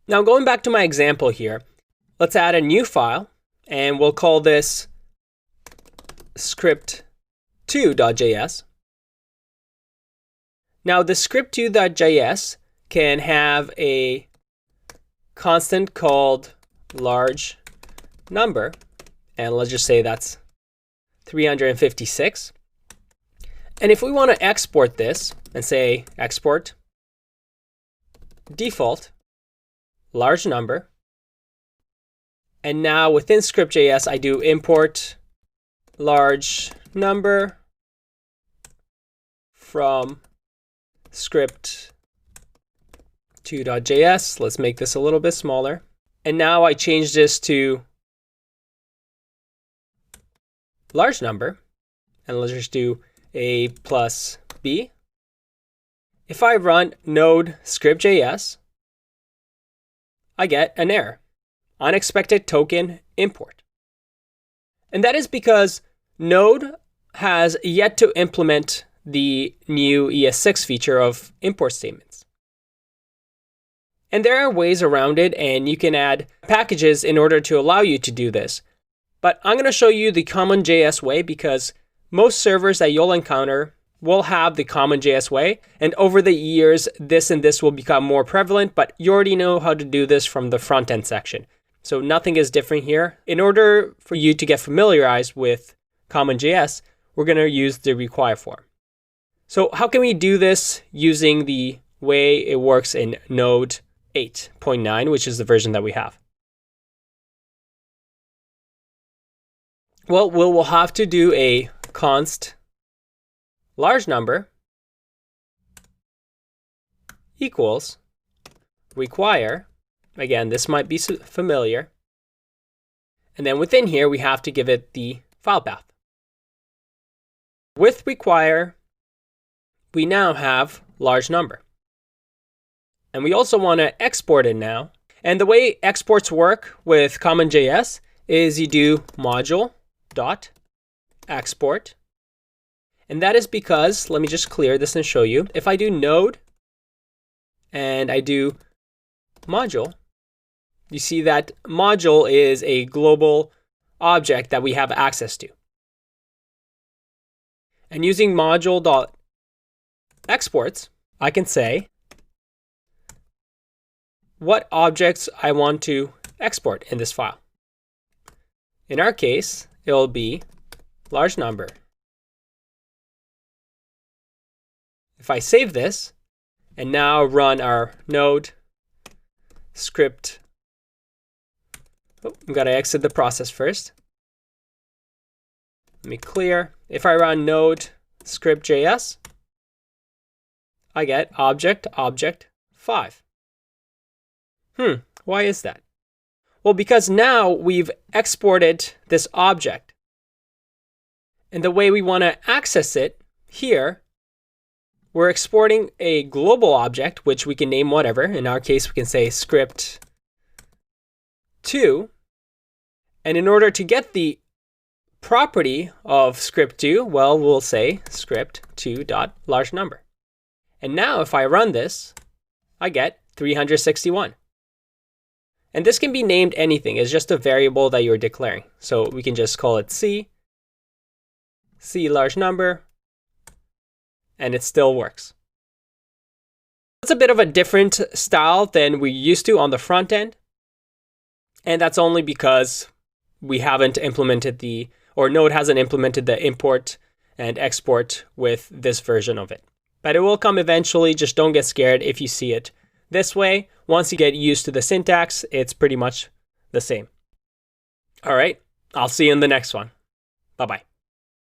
Now going back to my example here, let's add a new file and we'll call this script2.js. Now the script2.js can have a constant called large number, and let's just say that's 356. And if we want to export this and say export default large number, and now within script.js I do import large number from script2.js. Let's make this a little bit smaller. And now I change this to large number, and let's just do a plus b. If I run node script.js, I get an error, unexpected token import. And that is because Node has yet to implement the new ES6 feature of import statements. And there are ways around it, and you can add packages in order to allow you to do this. But I'm going to show you the common JS way because most servers that you'll encounter will have the common JS way. And over the years, this and this will become more prevalent, but you already know how to do this from the front end section. So nothing is different here. In order for you to get familiarized with common JS, we're going to use the require form. So how can we do this using the way it works in Node 8.9, which is the version that we have? Well, we'll have to do a const large number equals require. Again, this might be familiar. And then within here, we have to give it the file path. With require, we now have large number. And we also want to export it now. And the way exports work with CommonJS is you do module.export. And that is because, let me just clear this and show you. If I do node and I do module, you see that module is a global object that we have access to. And using module.exports, I can say what objects I want to export in this file. In our case, it will be large number. If I save this and now run our node script, I'm going to exit the process first. Let me clear. If I run node script.js, I get object 5. Why is that? Well, because now we've exported this object. And the way we want to access it here, we're exporting a global object, which we can name whatever. In our case, we can say script2. And in order to get the property of script2, well, we'll say script2.largeNumber. And now if I run this, I get 361. And this can be named anything. It's just a variable that you're declaring. So we can just call it C large number, and it still works. It's a bit of a different style than we used to on the front end. And that's only because we haven't implemented Node hasn't implemented the import and export with this version of it. But it will come eventually. Just don't get scared if you see it this way. Once you get used to the syntax, it's pretty much the same. All right, I'll see you in the next one. Bye-bye.